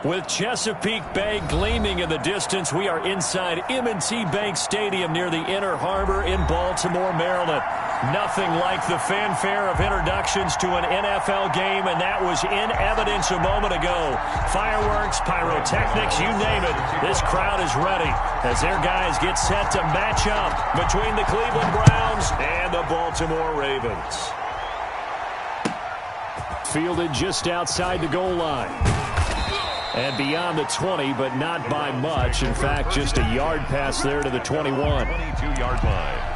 With Chesapeake Bay gleaming in the distance, we are inside M&T Bank Stadium near the Inner Harbor in Baltimore, Maryland. Nothing like the fanfare of introductions to an NFL game, and that was in evidence a moment ago. Fireworks, pyrotechnics, you name it. This crowd is ready as their guys get set to match up between the Cleveland Browns and the Baltimore Ravens. Fielded just outside the goal line. And beyond the 20, but not by much. In fact, just a yard pass there to the 21. 22-yard line.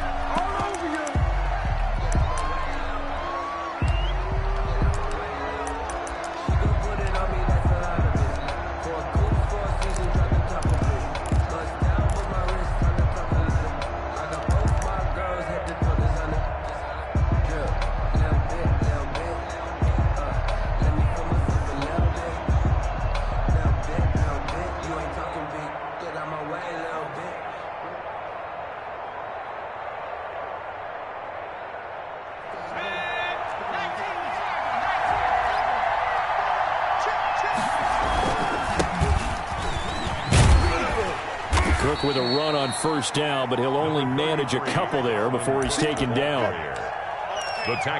Cook with a run on first down, but he'll only manage a couple there before he's taken down.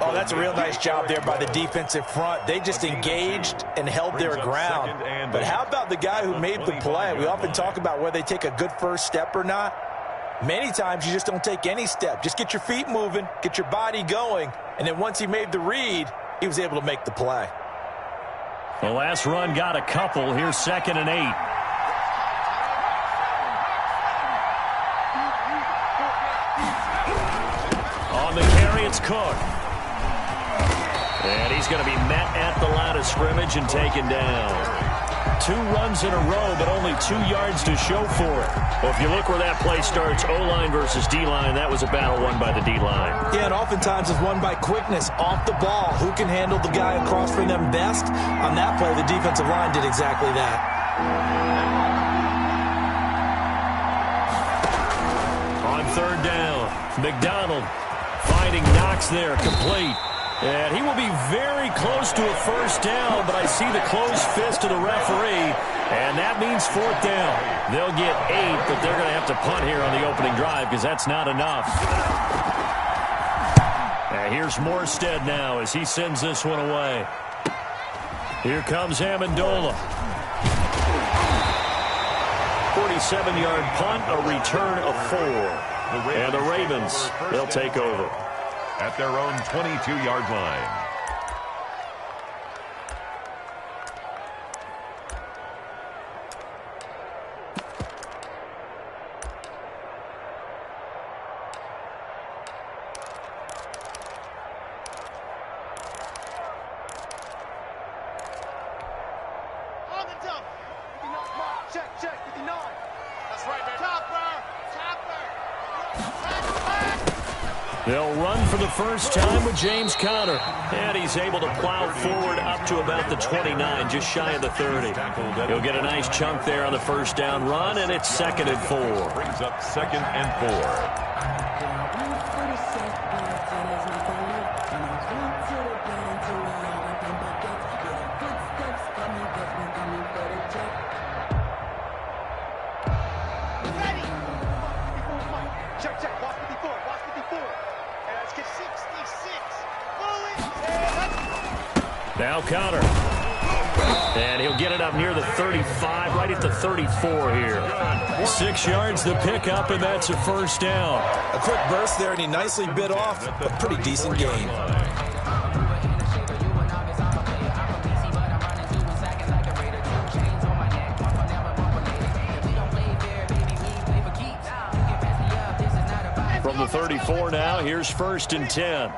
Oh, that's a real nice job there by the defensive front. They just engaged and held their ground. But how about the guy who made the play? We often talk about whether they take a good first step or not. Many times you just don't take any step. Just get your feet moving, get your body going, and then once he made the read, he was able to make the play. The last run got a couple. Here's 2nd and 8. On the carry, it's Cook. And he's going to be met at the line of scrimmage and taken down. 2 runs in a row, but only 2 yards to show for it. Well, if you look where that play starts, O-line versus D-line, that was a battle won by the D-line. Yeah, and oftentimes it's won by quickness off the ball. Who can handle the guy across from them best? On that play, the defensive line did exactly that. On 3rd down, McDonald finding Knox there, complete. And he will be very close to a first down, but I see the closed fist of the referee, and that means 4th down. They'll get 8, but they're going to have to punt here on the opening drive because that's not enough. And here's Morstead now as he sends this one away. Here comes Amendola. 47-yard punt, a return of 4. And the Ravens, they'll take over at their own 22-yard line. On the dump. Check, 59. That's right, man. Topper. They'll run for the first time with James Conner. And he's able to plow forward up to about the 29, just shy of the 30. He'll get a nice chunk there on the first down run, and it's 2nd and 4. Brings up 2nd and 4. Now Conner. And he'll get it up near the 35, right at the 34 here. 6 yards the pickup, and that's a first down. A quick burst there, and he nicely bit off a pretty decent gain. From the 34 now, here's 1st and 10.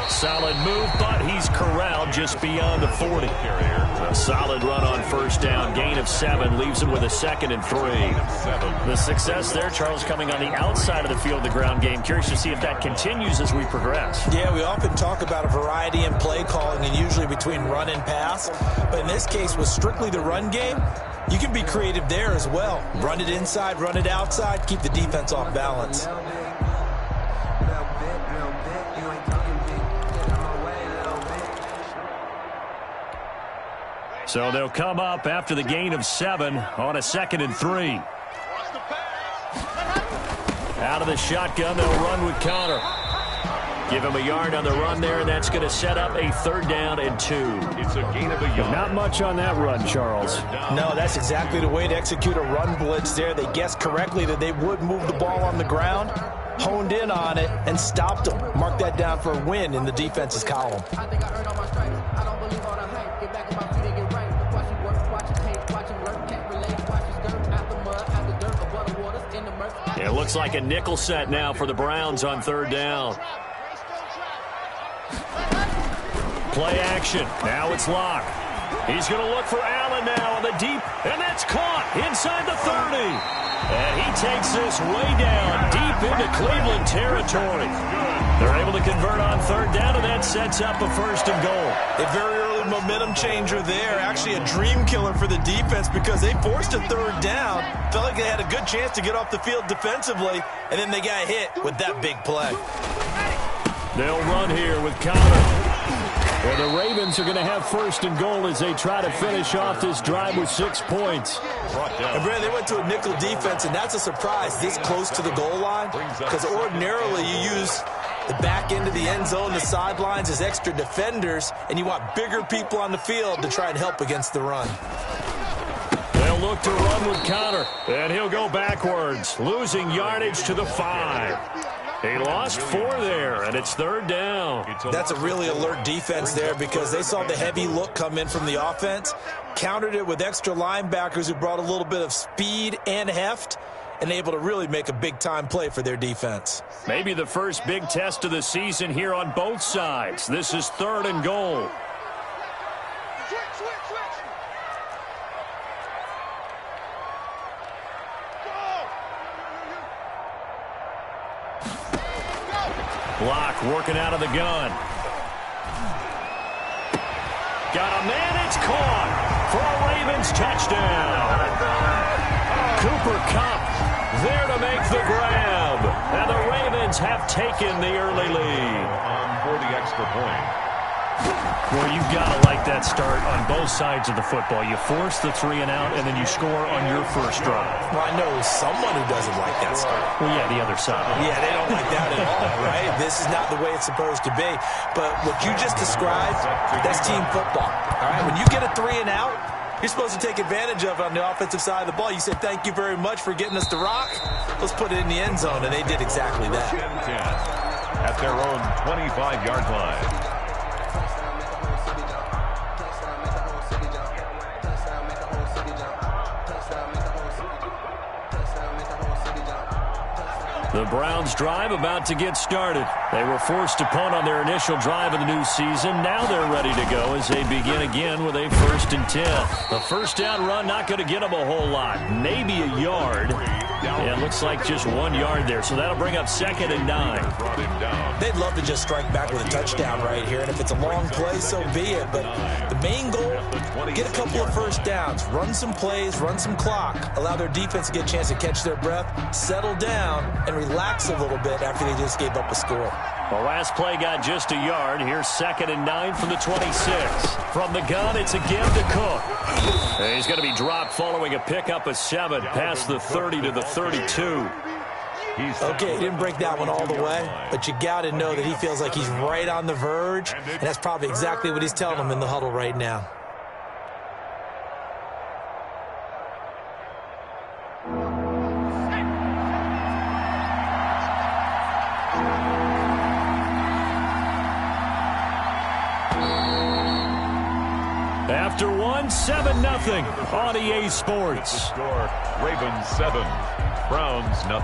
Solid move, but he's corralled just beyond the 40. A solid run on first down, gain of 7, leaves him with a 2nd and 3. The success there, Charles, coming on the outside of the field, the ground game. Curious to see if that continues as we progress. Yeah, we often talk about a variety in play calling and usually between run and pass. But in this case, with strictly the run game, You can be creative there as well. Run it inside, run it outside, keep the defense off balance. So they'll come up after the gain of 7 on a 2nd and 3. Out of the shotgun, they'll run with Connor. Give him a yard on the run there, and that's going to set up a 3rd down and 2. It's a gain of a yard. Not much on that run, Charles. No, that's exactly the way to execute a run blitz there. They guessed correctly that they would move the ball on the ground, honed in on it, and stopped them. Mark that down for a win in the defense's column. It looks like a nickel set now for the Browns on 3rd down. Play action. Now it's Locke. He's going to look for Allen now on the deep, and that's caught inside the 30. And he takes this way down deep into Cleveland territory. They're able to convert on 3rd down, and that sets up a 1st and goal. A very early momentum changer there. Actually a dream killer for the defense because they forced a 3rd down. Felt like they had a good chance to get off the field defensively, and then they got hit with that big play. They'll run here with Connor. Well, the Ravens are going to have 1st and goal as they try to finish off this drive with 6 points. And Brad, they went to a nickel defense, and that's a surprise this close to the goal line because ordinarily you use the back end of the end zone, the sidelines as extra defenders, and you want bigger people on the field to try and help against the run. They'll look to run with Connor, and he'll go backwards, losing yardage to the 5. He lost 4 there, and it's 3rd down. That's a really alert defense there because they saw the heavy look come in from the offense, countered it with extra linebackers who brought a little bit of speed and heft, and able to really make a big-time play for their defense. Maybe the first big test of the season here on both sides. This is 3rd and goal. Block working out of the gun. Got a man, it's caught for a Ravens touchdown. Cooper Kupp there to make the grab. And the Ravens have taken the early lead. For the extra point. Well, you've got to like that start on both sides of the football. You force the 3 and out, and then you score on your first drive. Well, I know someone who doesn't like that start. Well, yeah, the other side. Yeah, they don't like that at all, right? This is not the way it's supposed to be. But what you just described, that's team football. All right, when you get a 3 and out, you're supposed to take advantage of it on the offensive side of the ball. You say, thank you very much for getting us to rock. Let's put it in the end zone, and they did exactly that. 10 at their own 25-yard line. The Browns drive about to get started. They were forced to punt on their initial drive of the new season. Now they're ready to go as they begin again with a 1st and 10. The 1st down run not going to get them a whole lot. Maybe a yard. Yeah, it looks like just 1 yard there. So that'll bring up 2nd and 9. They'd love to just strike back with a touchdown right here. And if it's a long play, so be it. But the main goal, get a couple of 1st downs. Run some plays, run some clock. Allow their defense to get a chance to catch their breath, settle down, and relax a little bit after they just gave up a score. The last play got just a yard. Here's 2nd and 9 from the 26. From the gun, it's again to Cook. And he's going to be dropped following a pickup of 7 past the 30 to the 32. Okay, he didn't break that one all the way, but you got to know that he feels like he's right on the verge, and that's probably exactly what he's telling them in the huddle right now. After 7-0 on EA Sports. Score, Ravens 7, Browns 0.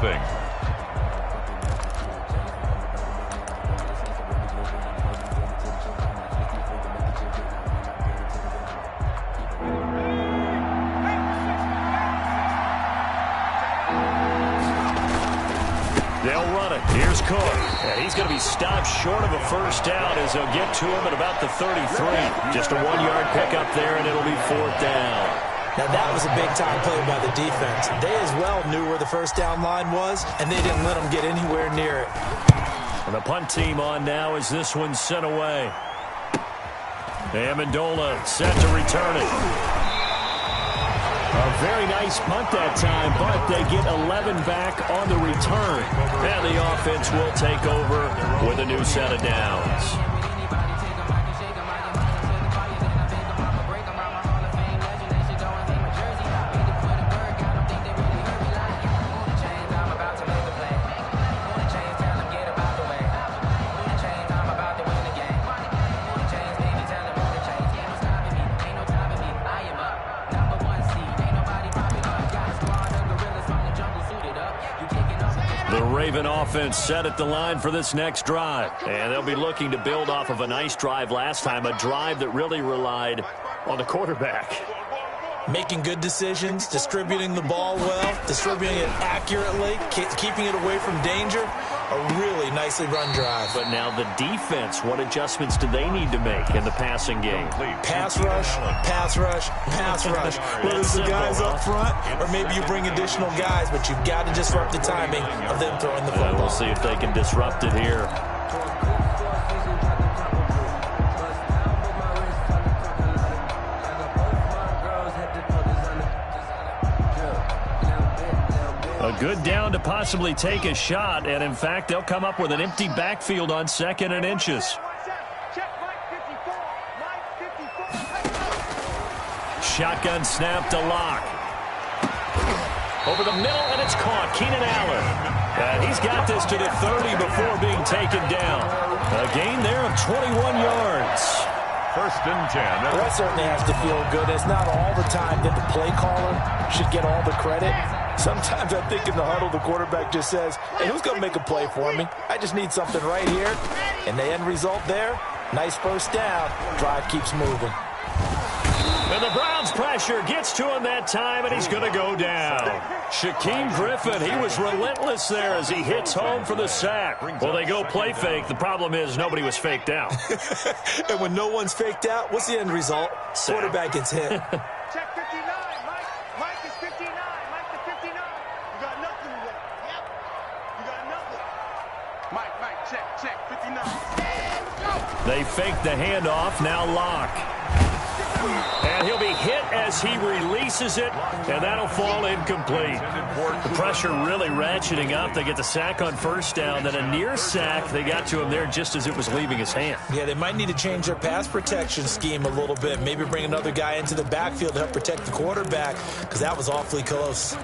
They'll run it. Here's Cook. And he's going to be stopped short of a 1st down as they'll get to him at about the 33. Just a 1-yard pickup there, and it'll be 4th down. Now, that was a big-time play by the defense. They as well knew where the first down line was, and they didn't let them get anywhere near it. And the punt team on now as this one's sent away. Amendola set to return it. A very nice punt that time, but they get 11 back on the return. And the offense will take over with a new set of downs. Raven offense set at the line for this next drive. And they'll be looking to build off of a nice drive last time, a drive that really relied on the quarterback. Making good decisions, distributing the ball well, distributing it accurately, keeping it away from danger. A really nicely run drive. But now the defense, what adjustments do they need to make in the passing game? Pass rush, pass rush, pass rush. Whether it's the guys up front or maybe you bring additional guys, but you've got to disrupt the timing of them throwing the football. We'll see if they can disrupt it here. A good down to possibly take a shot, and in fact, they'll come up with an empty backfield on 2nd and inches. Shotgun snap to Locke. Over the middle, and it's caught. Keenan Allen. And he's got this to the 30 before being taken down. A gain there of 21 yards. 1st and 10. Well, that certainly has to feel good. It's not all the time that the play caller should get all the credit. Sometimes I think in the huddle, the quarterback just says, hey, who's going to make a play for me? I just need something right here. And the end result there, nice first down. Drive keeps moving. And the Browns pressure gets to him that time, and he's going to go down. Shaquem Griffin, he was relentless there as he hits home for the sack. Well, they go play fake. The problem is nobody was faked out. And when no one's faked out, what's the end result? Sack. Quarterback gets hit. Check 59, Mike. Mike is 59. Mike to 59. You got nothing today. Yep. You got nothing. Mike, check 59. Go. They fake the handoff. Now Locke. And he'll be hit as he releases it, and that'll fall incomplete. The pressure really ratcheting up. They get the sack on 1st down, then a near sack. They got to him there just as it was leaving his hand. Yeah, they might need to change their pass protection scheme a little bit. Maybe bring another guy into the backfield to help protect the quarterback, because that was awfully close.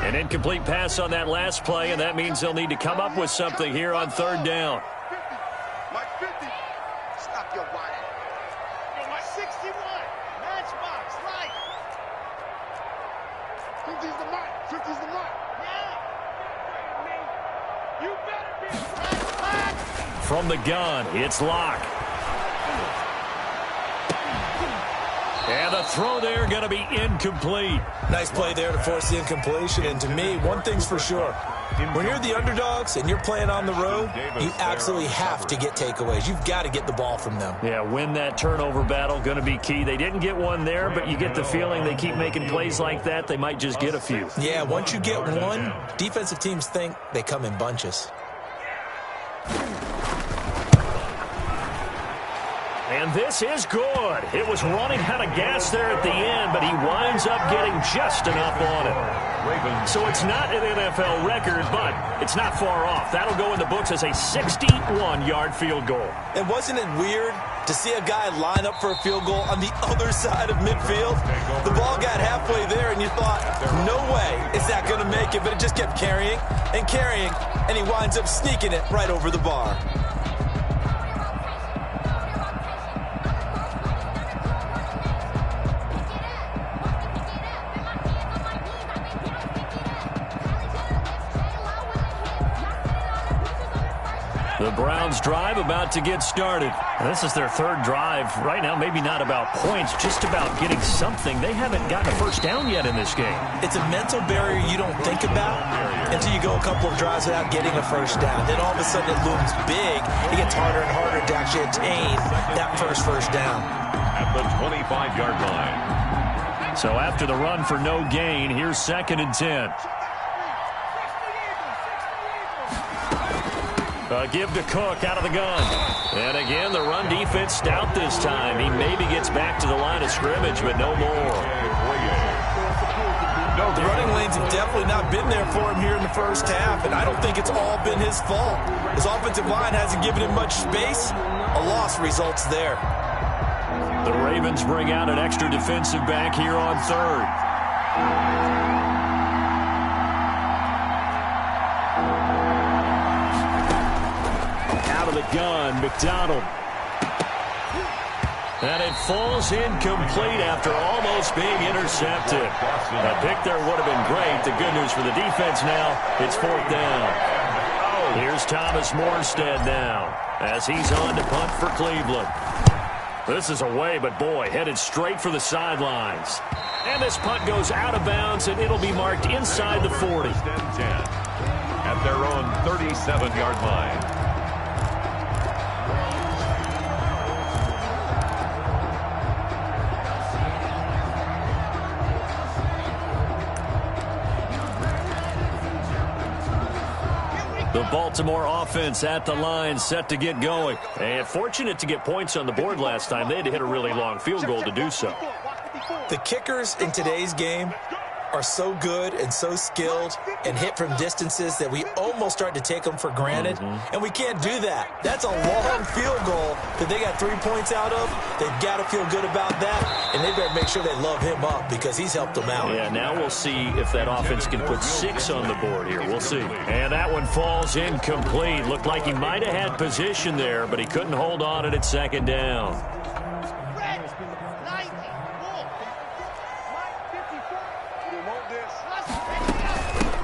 An incomplete pass on that last play, and that means they'll need to come up with something here on 3rd down. 50. Mike 50. Stop your whining. Yo, Mike 61. Matchbox, right. 50's the mark. 50's the mark. Yeah. You better be right. From the gun, it's Locke. And the throw there going to be incomplete. Nice play there to force the incompletion. And to me, one thing's for sure. When you're the underdogs and you're playing on the road, you absolutely have to get takeaways. You've got to get the ball from them. Yeah, win that turnover battle, going to be key. They didn't get one there, but you get the feeling they keep making plays like that, they might just get a few. Yeah, once you get one, defensive teams think they come in bunches. And this is good. It was running out of gas there at the end, but he winds up getting just enough on it. So it's not an NFL record, but it's not far off. That'll go in the books as a 61-yard field goal. And wasn't it weird to see a guy line up for a field goal on the other side of midfield? The ball got halfway there, and you thought, no way is that going to make it, but it just kept carrying, and he winds up sneaking it right over the bar. The Browns drive about to get started. This is their third drive. Right now, maybe not about points, just about getting something. They haven't gotten a first down yet in this game. It's a mental barrier you don't think about until you go a couple of drives without getting a first down. Then all of a sudden it looms big. It gets harder and harder to actually attain that first down. At the 25-yard line. So after the run for no gain, here's 2nd and 10. Give to Cook out of the gun. And again, the run defense stout this time. He maybe gets back to the line of scrimmage, but no more. No, the running lanes have definitely not been there for him here in the first half, and I don't think it's all been his fault. His offensive line hasn't given him much space. A loss results there. The Ravens bring out an extra defensive back here on 3rd. Out of the gun, McDonald. And it falls incomplete after almost being intercepted. A pick there would have been great. The good news for the defense now, it's 4th down. Here's Thomas Morstead now as he's on to punt for Cleveland. This is away, but boy, headed straight for the sidelines. And this punt goes out of bounds, and it'll be marked inside the 40. At their own 37-yard line. The Baltimore offense at the line, set to get going. And fortunate to get points on the board last time. They had to hit a really long field goal to do so. The kickers in today's game are so good and so skilled and hit from distances that we almost start to take them for granted. And we can't do that. That's a long field goal that they got 3 points out of. They've got to feel good about that, and they better make sure they love him up because he's helped them out. Yeah, now we'll see if that offense can put 6 on the board here. We'll see. And that one falls incomplete. Looked like he might have had position there, but he couldn't hold on at 2nd down.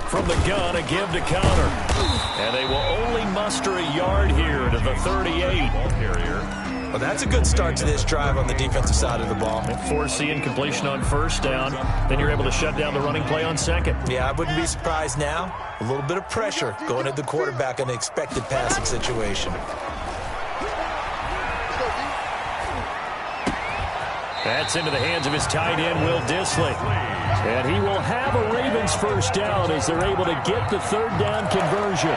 From the gun, a give to Conner. And they will only muster a yard here to the 38. Well, that's a good start to this drive on the defensive side of the ball. Force the incompletion on 1st down. Then you're able to shut down the running play on 2nd. Yeah, I wouldn't be surprised now. A little bit of pressure going at the quarterback in the expected passing situation. That's into the hands of his tight end, Will Dissly. And he will have a Ravens first down as they're able to get the 3rd down conversion.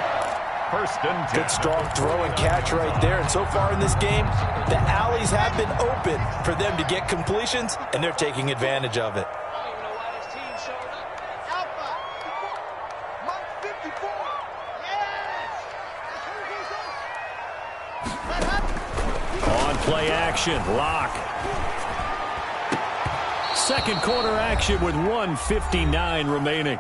1st and 10. Good strong throw and catch right there. And so far in this game, the alleys have been open for them to get completions, and they're taking advantage of it. On play action, Locke. 2nd quarter action with 1:59 remaining.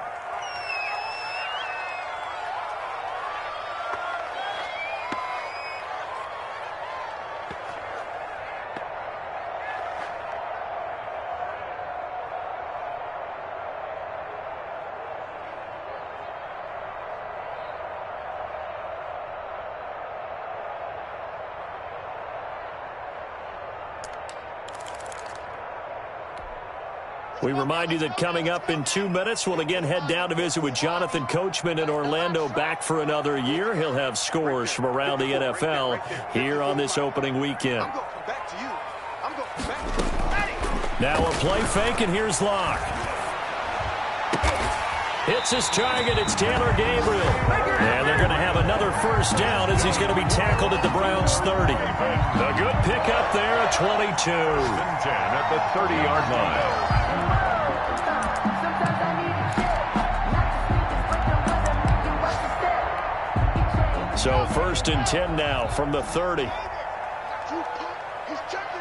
We remind you that coming up in 2 minutes, we'll again head down to visit with Jonathan Coachman in Orlando, back for another year. He'll have scores from around the NFL here on this opening weekend. Now a play fake, and here's Locke. Hits his target. It's Taylor Gabriel. And they're going to have another first down as he's going to be tackled at the Browns' 30. A good pickup there at 22. 10 at the 30-yard line. So 1st and 10 now from the 30. He's checking.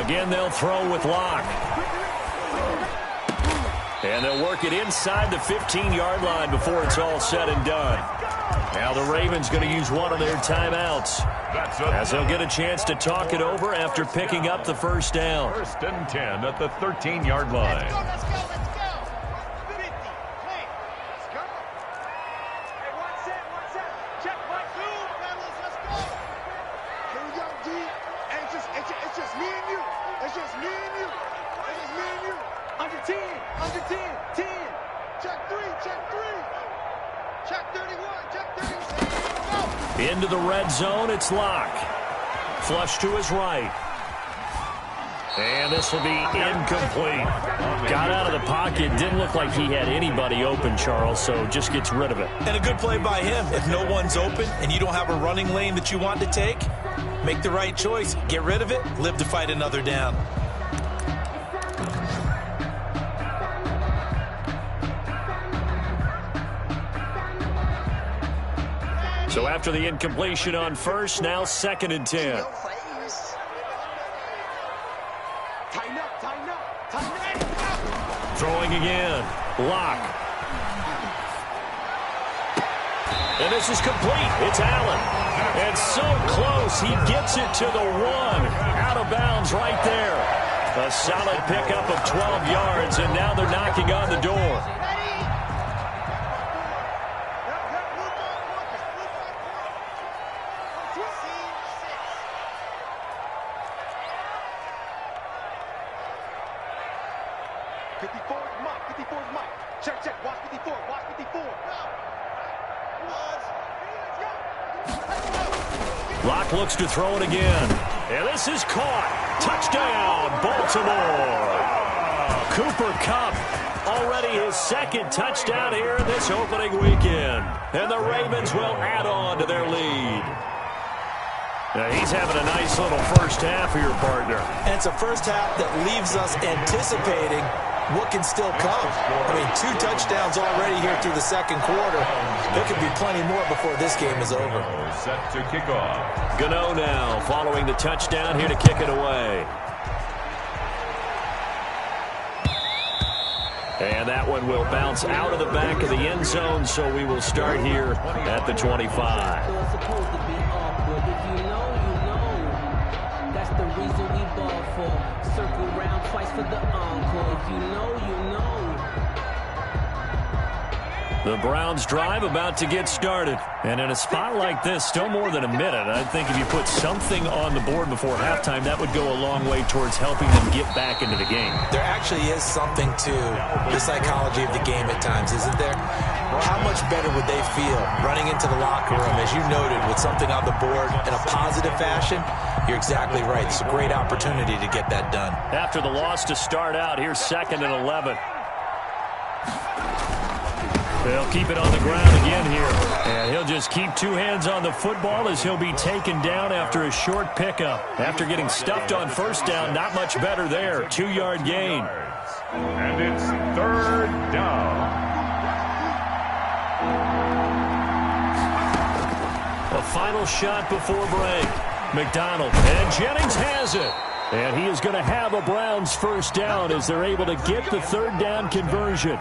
Again, they'll throw with Locke. And they'll work it inside the 15-yard line before it's all said and done. Now the Ravens going to use one of their timeouts as they'll get a chance to talk it over after picking up the first down. 1st and 10 at the 13-yard line. Let's go. Into the red zone, it's Locke. Flush to his right. And this will be incomplete. Got out of the pocket. Didn't look like he had anybody open, Charles, so just gets rid of it. And a good play by him. If no one's open and you don't have a running lane that you want to take, make the right choice. Get rid of it. Live to fight another down. So after the incompletion on first, now 2nd and 10. Throwing again. Locke. And this is complete. It's Allen. And so close. He gets it to the 1. Out of bounds right there. A solid pickup of 12 yards, and now they're knocking on the door. Locke looks to throw it again. And this is caught. Touchdown, Baltimore. Cooper Kupp, already his 2nd touchdown here this opening weekend. And the Ravens will add on to their lead. Now he's having a nice little first half here, partner. And it's a first half that leaves us anticipating what can still come. I mean, 2 touchdowns already here through the 2nd quarter. There could be plenty more before this game is over. Set to kick off. Gano now following the touchdown here to kick it away. And that one will bounce out of the back of the end zone, so we will start here at the 25. It's supposed to be awkward. If you know, you know. That's the reason we ball for. Circle round twice for the encore. If you know, you know. The Browns drive about to get started. And in a spot like this, still more than a minute. I think if you put something on the board before halftime, that would go a long way towards helping them get back into the game. There actually is something to the psychology of the game at times, isn't there? How much better would they feel running into the locker room, as you noted, with something on the board in a positive fashion? You're exactly right. It's a great opportunity to get that done. After the loss to start out, here's 2nd and 11. They'll keep it on the ground again here. And he'll just keep 2 hands on the football as he'll be taken down after a short pickup. After getting stuffed on first down, not much better there. 2-yard gain. And it's 3rd down. A final shot before break. McDonald, and Jennings has it. And he is going to have a Browns first down as they're able to get the 3rd down conversion.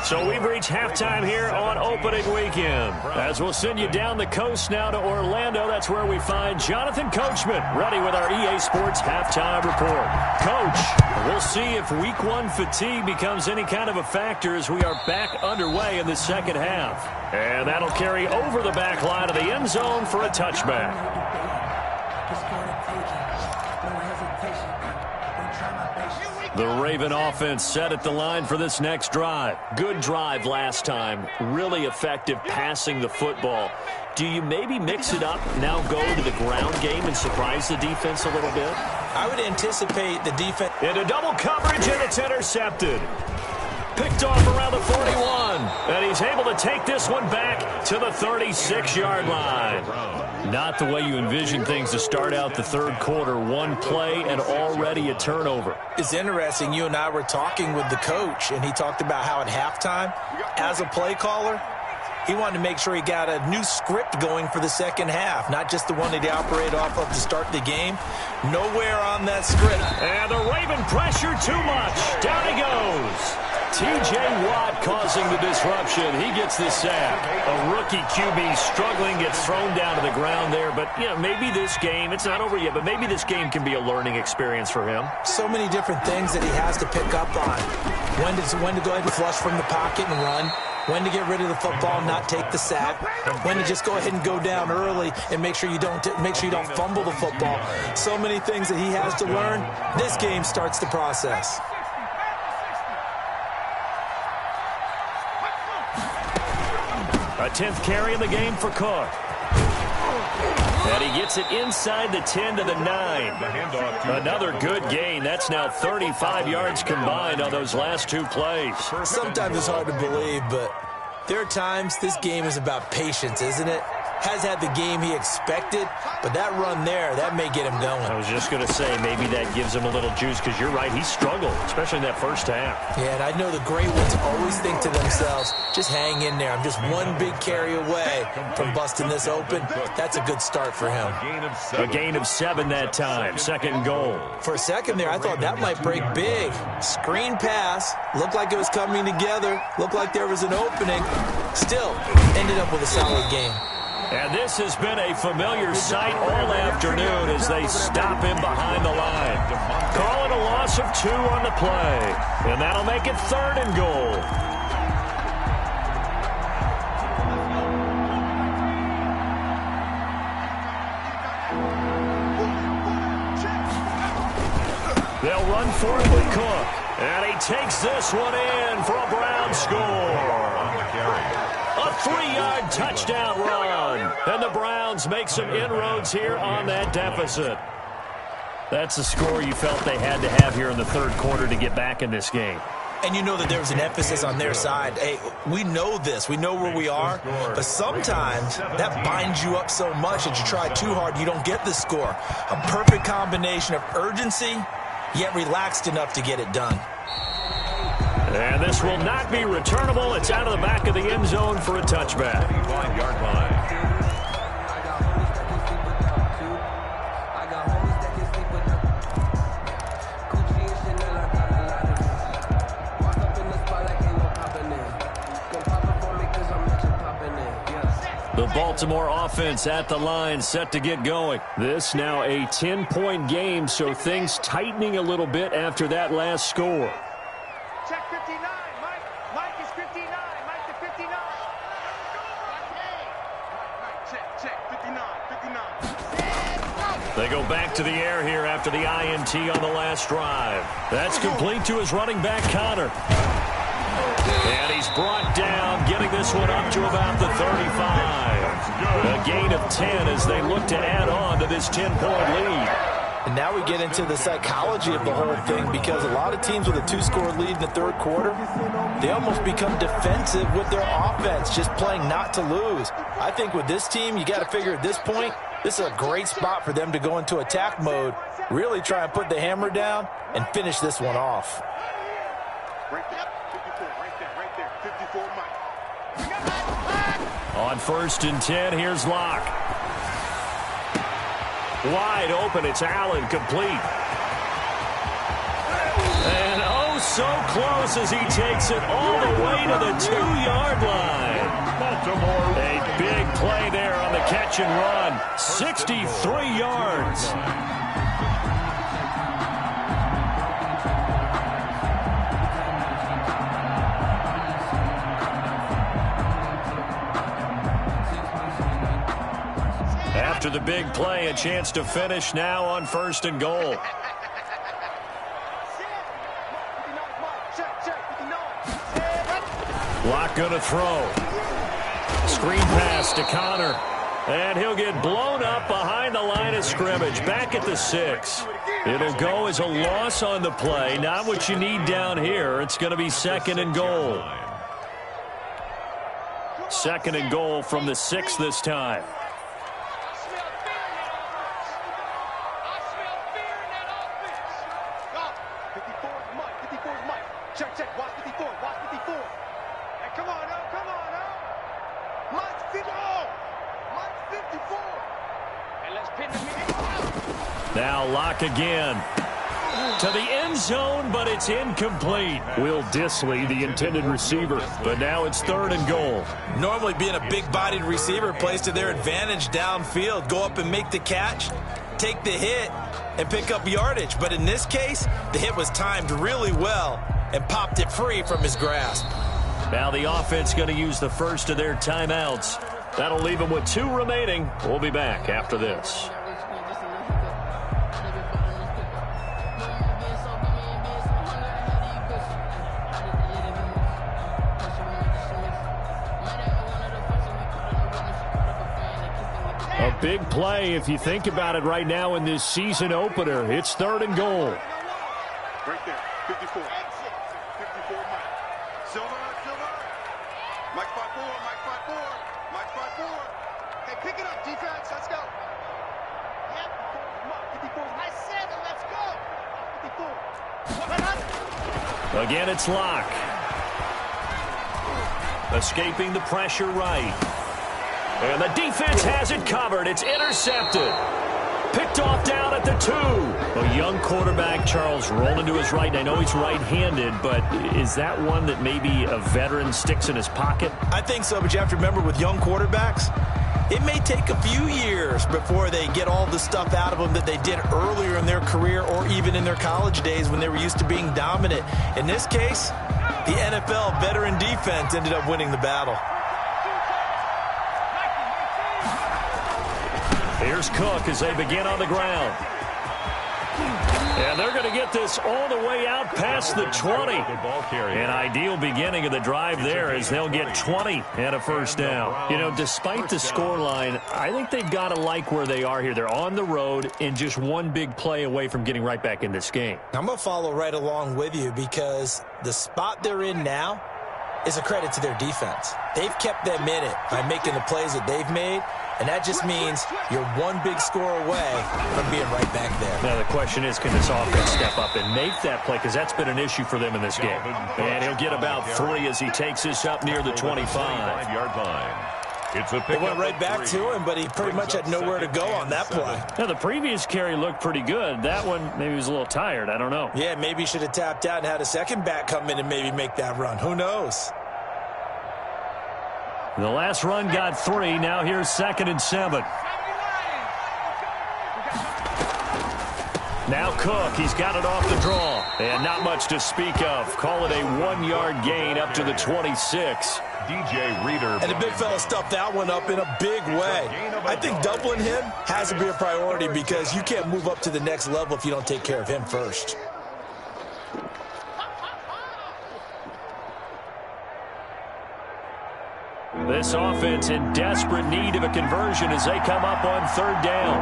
So we've reached halftime here on opening weekend. As we'll send you down the coast now to Orlando, that's where we find Jonathan Coachman ready with our EA Sports halftime report. Coach, we'll see if week 1 fatigue becomes any kind of a factor as we are back underway in the 2nd half. And that'll carry over the back line of the end zone for a touchback. The Raven offense set at the line for this next drive. Good drive last time. Really effective passing the football. Do you maybe mix it up, now go to the ground game and surprise the defense a little bit? I would anticipate the defense. Into double coverage, and it's intercepted. Picked off around the 41. And he's able to take this one back to the 36-yard line. Not the way you envision things to start out the 3rd quarter. 1 play and already a turnover. It's interesting. You and I were talking with the coach, and he talked about how at halftime, as a play caller, he wanted to make sure he got a new script going for the 2nd half, not just the one that he operated off of to start the game. Nowhere on that script. And the Raven pressure too much. Down he goes. T.J. Watt causing the disruption. He gets the sack. A rookie QB struggling, gets thrown down to the ground there. But, you know, maybe this game, it's not over yet, but maybe this game can be a learning experience for him. So many different things that he has to pick up on. When to go ahead and flush from the pocket and run. When to get rid of the football, not take the sack. When to just go ahead and go down early and make sure you don't fumble the football. So many things that he has to learn. This game starts the process. A 10th carry in the game for Cook. And he gets it inside the 10 to the 9. Another good gain. That's now 35 yards combined on those last two plays. Sometimes it's hard to believe, but there are times this game is about patience, isn't it? Has had the game he expected, but that run there, that may get him going. I was just going to say, maybe that gives him a little juice, because you're right, he struggled, especially in that first half. Yeah, and I know the great ones always think to themselves, just hang in there. I'm just one big carry away from busting this open. That's a good start for him. A gain of 7 that time, second and goal. For a second there, I thought that might break big. Screen pass, looked like it was coming together, looked like there was an opening. Still, ended up with a solid game. And this has been a familiar sight all afternoon as they stop him behind the line. Call it a loss of 2 on the play. And that'll make it third and goal. They'll run for it with Cook. And he takes this one in for a Brown score. A 3-yard touchdown run. And the Browns make some inroads here on that deficit. That's a score you felt they had to have here in the third quarter to get back in this game. And you know that there was an emphasis on their side. Hey, we know this. We know where we are. But sometimes that binds you up so much that you try too hard, you don't get the score. A perfect combination of urgency, yet relaxed enough to get it done. And this will not be returnable. It's out of the back of the end zone for a touchback. 5-yard line. The Baltimore offense at the line, set to get going. This now a 10-point game, so things tightening a little bit after that last score. Check 59, Mike. Mike is 59. Mike to 59. Check 59, 59. They go back to the air here after the INT on the last drive. That's complete to his running back, Connor. And he's brought down, getting this one up to about the 35. A gain of 10 as they look to add on to this 10-point lead. And now we get into the psychology of the whole thing, because a lot of teams with a 2-score lead in the third quarter, they almost become defensive with their offense, just playing not to lose. I think with this team, you got to figure at this point, this is a great spot for them to go into attack mode, really try and put the hammer down and finish this one off. Right there, 54, right there, 54, Mike. On 1st and 10, here's Locke. Wide open, it's Allen, complete. And oh, so close as he takes it all the way to the 2-yard line. A big play there on the catch and run. 63 yards. After the big play, a chance to finish now on 1st and goal. Locke going to throw. Screen pass to Connor. And he'll get blown up behind the line of scrimmage. Back at the 6. It'll go as a loss on the play. Not what you need down here. It's going to be 2nd and goal. 2nd and goal from the 6 this time. Now Locke again to the end zone, but it's incomplete. Will Dissly, the intended receiver, but now it's 3rd and goal. Normally being a big-bodied receiver plays to their advantage downfield. Go up and make the catch, take the hit, and pick up yardage. But in this case, the hit was timed really well and popped it free from his grasp. Now the offense going to use the first of their timeouts. That'll leave them with 2 remaining. We'll be back after this. A big play if you think about it right now in this season opener. It's 3rd and goal. Right there, 54. 54, Mike. Silver. Mike 5-4, Mike 5-4. Mike 5-4. Hey, pick it up, defense. Let's go. Yep. Come on, 54. I said it, let's go. 54. Again, it's Locke. Escaping the pressure right. And the defense has it covered. It's intercepted. Picked off down at the 2. A young quarterback, Charles, rolling to his right. And I know he's right-handed, but is that one that maybe a veteran sticks in his pocket? I think so, but you have to remember with young quarterbacks, it may take a few years before they get all the stuff out of them that they did earlier in their career or even in their college days when they were used to being dominant. In this case, the NFL veteran defense ended up winning the battle. Here's Cook as they begin on the ground. And they're going to get this all the way out past the 20. An ideal beginning of the drive there as they'll get 20 and a first down. You know, despite the scoreline, I think they've got to like where they are here. They're on the road and just one big play away from getting right back in this game. I'm going to follow right along with you because the spot they're in now is a credit to their defense. They've kept them in it by making the plays that they've made. And that just means you're one big score away from being right back there. Now, the question is, can this offense step up and make that play? Because that's been an issue for them in this game. And he'll get about 3 as he takes this up near the 25-yard line. It went right back to him, but he pretty much had nowhere to go on that play. Now, the previous carry looked pretty good. That one, maybe he was a little tired. I don't know. Yeah, maybe he should have tapped out and had a second back come in and maybe make that run. Who knows? The last run got 3. Now here's 2nd and 7. Now Cook, he's got it off the draw. And not much to speak of. Call it a 1-yard gain up to the 26. DJ Reader. And the big fella stuffed that one up in a big way. I think doubling him has to be a priority because you can't move up to the next level if you don't take care of him first. This offense in desperate need of a conversion as they come up on 3rd down.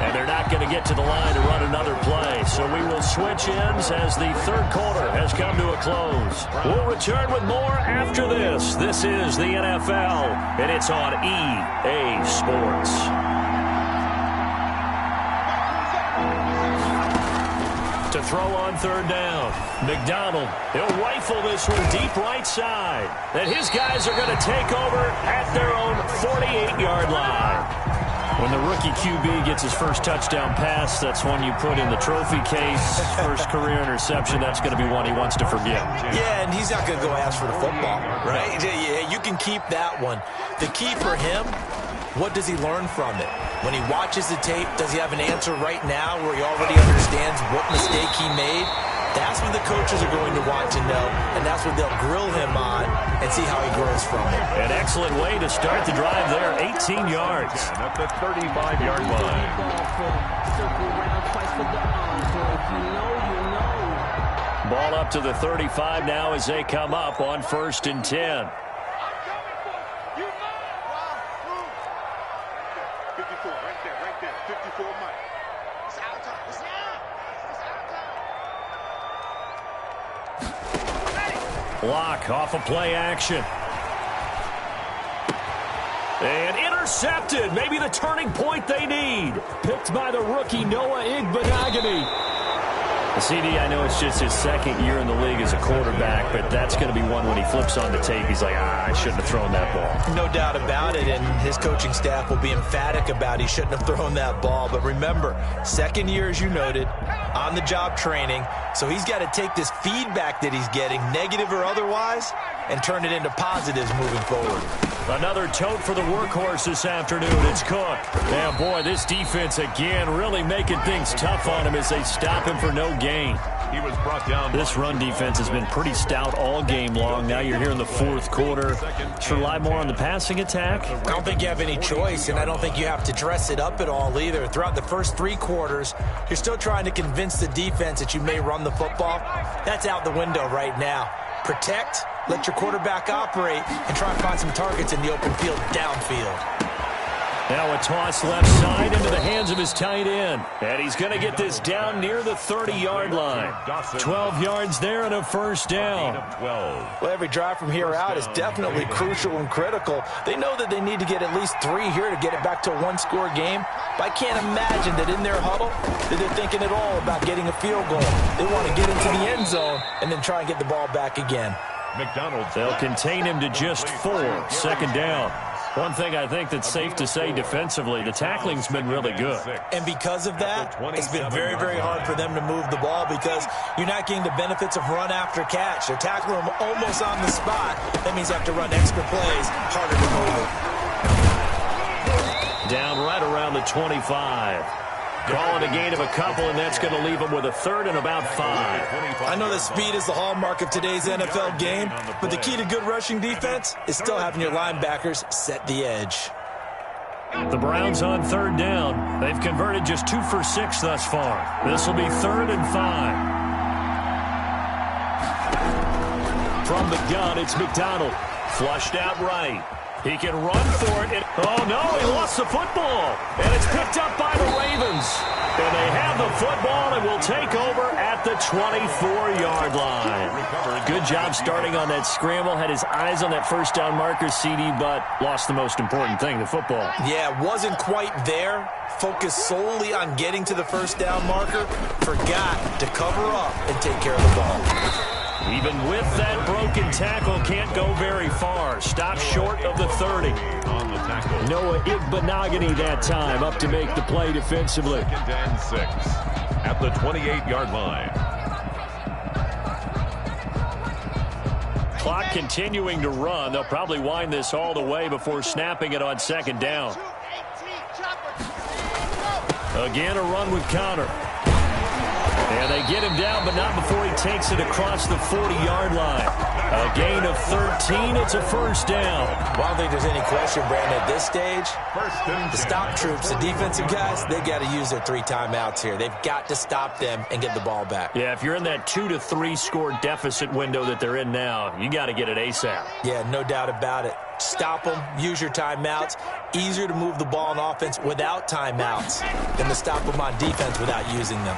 And they're not going to get to the line to run another play. So we will switch ends as the 3rd quarter has come to a close. We'll return with more after this. This is the NFL, and it's on EA Sports. To throw on 3rd down. McDonald, he'll rifle this one deep right side. And his guys are going to take over at their own 48-yard line. When the rookie QB gets his first touchdown pass, that's one you put in the trophy case. First career interception, that's going to be one he wants to forget. Yeah, and he's not going to go ask for the football, right? Yeah, you can keep that one. The key for him, what does he learn from it? When he watches the tape, does he have an answer right now where he already understands what mistake he made? That's what the coaches are going to want to know, and that's what they'll grill him on and see how he grows from it. An excellent way to start the drive there, 18 yards. At the 35-yard line. Ball up to the 35 now as they come up on 1st and 10. 54, right there. 54, Mike. It's out of time. It's out of time. Locke off of play action. And intercepted. Maybe the turning point they need. Picked by the rookie Noah Igbinoghene. CD, I know it's just his 2nd year in the league as a quarterback, but that's going to be one when he flips on the tape. He's like, I shouldn't have thrown that ball. No doubt about it, and his coaching staff will be emphatic about he shouldn't have thrown that ball. But remember, 2nd year, as you noted, on-the-job training, so he's got to take this feedback that he's getting, negative or otherwise, and turn it into positives moving forward. Another tote for the workhorse this afternoon. It's Cook. And boy, this defense again really making things tough on him as they stop him for no gain. He was brought down. This run defense has been pretty stout all game long. Now you're here in the fourth quarter. Should rely more on the passing attack? I don't think you have any choice, and I don't think you have to dress it up at all either. Throughout the first 3 quarters, you're still trying to convince the defense that you may run the football. That's out the window right now. Protect, let your quarterback operate, and try and find some targets in the open field downfield. Now a toss left side into the hands of his tight end. And he's going to get this down near the 30-yard line. 12 yards there and a first down. Well, every drive from here out is definitely crucial and critical. They know that they need to get at least 3 here to get it back to a 1-score game. But I can't imagine that in their huddle that they're thinking at all about getting a field goal. They want to get into the end zone and then try and get the ball back again. They'll contain him to just 4. Second down. One thing I think that's safe to say defensively, the tackling's been really good. And because of that, it's been very, very hard for them to move the ball because you're not getting the benefits of run after catch. They're tackling them almost on the spot. That means you have to run extra plays, harder to move. Down right around the 25. Calling a gain of a couple, and that's going to leave them with a third and about 5. I know that speed is the hallmark of today's NFL game, but the key to good rushing defense is still having your linebackers set the edge. The Browns on third down. They've converted just 2 for 6 thus far. This will be 3rd and 5. From the gun, it's McDonald. Flushed out right. He can run for it. Oh, no, he lost the football. And it's picked up by the Ravens. And they have the football and will take over at the 24-yard line. Good job starting on that scramble. Had his eyes on that first down marker, CD, but lost the most important thing, the football. Yeah, wasn't quite there. Focused solely on getting to the first down marker. Forgot to cover up and take care of the ball. Even with that broken tackle, can't go very far. Stop short of the 30. On the tackle. Noah Igbenogany that time up to make the play defensively. 2nd and 6 at the 28-yard line. Clock continuing to run. They'll probably wind this all the way before snapping it on 2nd down. Again, a run with Connor. And they get him down, but not before he takes it across the 40-yard line. A gain of 13. It's a first down. Well, I don't think there's any question, Brandon, at this stage. The stop troops, the defensive guys, they got to use their 3 timeouts here. They've got to stop them and get the ball back. Yeah, if you're in that 2 to 3 score deficit window that they're in now, you got to get it ASAP. Yeah, no doubt about it. Stop them, use your timeouts. Easier to move the ball on offense without timeouts than to stop them on defense without using them.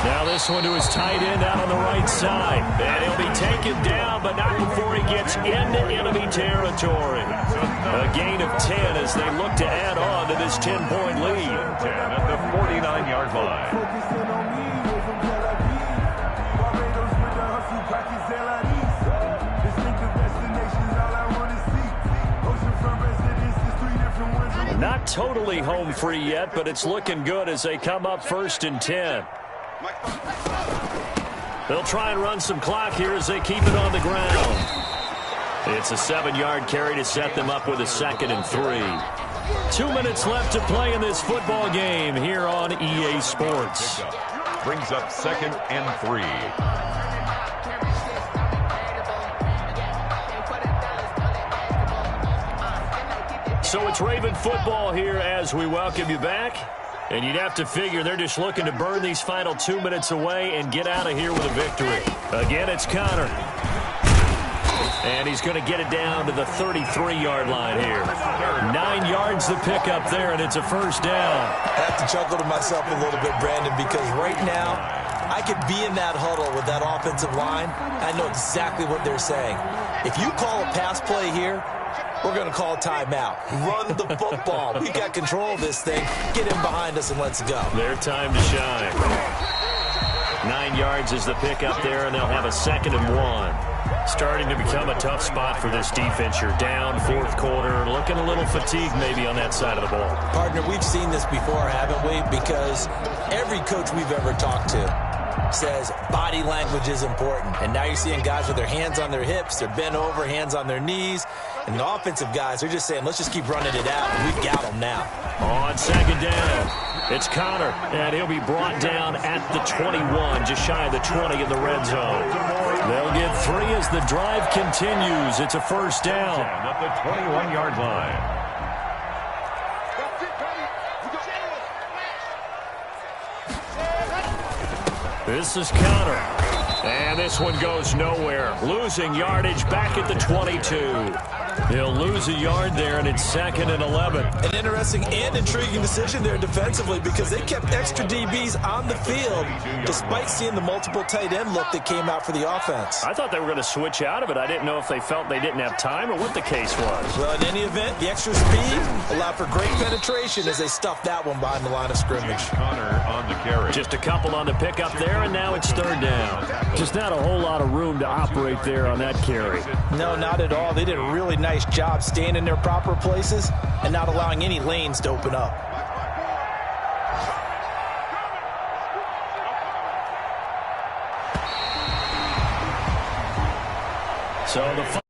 Now this one to his tight end out on the right side. And he'll be taken down, but not before he gets into enemy territory. A gain of 10 as they look to add on to this 10-point lead. 10 at the 49-yard line. Not totally home free yet, but it's looking good as they come up 1st and 10. They'll try and run some clock here as they keep it on the ground. It's a 7-yard carry to set them up with a 2nd and 3. 2 minutes left to play in this football game here on EA Sports. Brings up 2nd and 3. So it's Raven football here as we welcome you back. And you'd have to figure they're just looking to burn these final 2 minutes away and get out of here with a victory. Again, it's Connor. And he's going to get it down to the 33-yard line here. 9 yards the pickup there, and it's a first down. I have to chuckle to myself a little bit, Brandon, because right now I could be in that huddle with that offensive line. I know exactly what they're saying. If you call a pass play here, we're going to call a timeout. Run the football. We got control of this thing. Get in behind us and let's go. Their time to shine. 9 yards is the pickup there, and they'll have a 2nd and 1. Starting to become a tough spot for this defense. You're down 4th quarter, looking a little fatigued maybe on that side of the ball. Partner, we've seen this before, haven't we? Because every coach we've ever talked to says body language is important. And now you're seeing guys with their hands on their hips, they're bent over, hands on their knees. And the offensive guys are just saying, let's just keep running it out. We've got them now. On second down, it's Connor, and he'll be brought down at the 21, just shy of the 20 in the red zone. They'll get 3 as the drive continues. It's a first down. At the 21-yard line. This is Connor. And this one goes nowhere. Losing yardage back at the 22. He'll lose a yard there, and it's 2nd and 11. An interesting and intriguing decision there defensively because they kept extra DBs on the field despite seeing the multiple tight end look that came out for the offense. I thought they were going to switch out of it. I didn't know if they felt they didn't have time or what the case was. Well, in any event, the extra speed allowed for great penetration as they stuffed that one behind the line of scrimmage. Connor on the carry. Just a couple on the pickup there, and now it's 3rd down. Just not a whole lot of room to operate there on that carry. No, not at all. They did a really nice job staying in their proper places and not allowing any lanes to open up. So the